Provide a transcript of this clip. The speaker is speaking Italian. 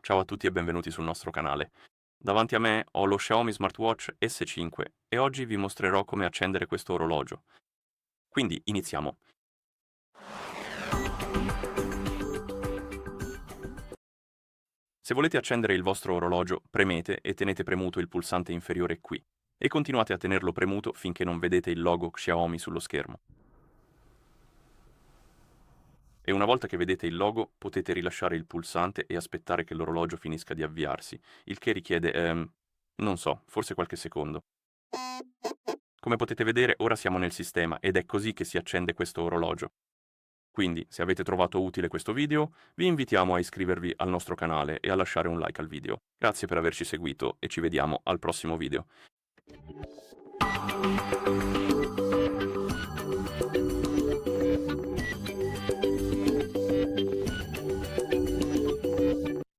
Ciao a tutti e benvenuti sul nostro canale. Davanti a me ho lo Xiaomi Smartwatch S5 e oggi vi mostrerò come accendere questo orologio. Quindi iniziamo. Se volete accendere il vostro orologio, premete e tenete premuto il pulsante inferiore qui e continuate a tenerlo premuto finché non vedete il logo Xiaomi sullo schermo. E una volta che vedete il logo potete rilasciare il pulsante e aspettare che l'orologio finisca di avviarsi, il che richiede, non so, forse qualche secondo. Come potete vedere, ora siamo nel sistema ed è così che si accende questo orologio. Quindi, se avete trovato utile questo video, vi invitiamo a iscrivervi al nostro canale e a lasciare un like al video. Grazie per averci seguito e ci vediamo al prossimo video.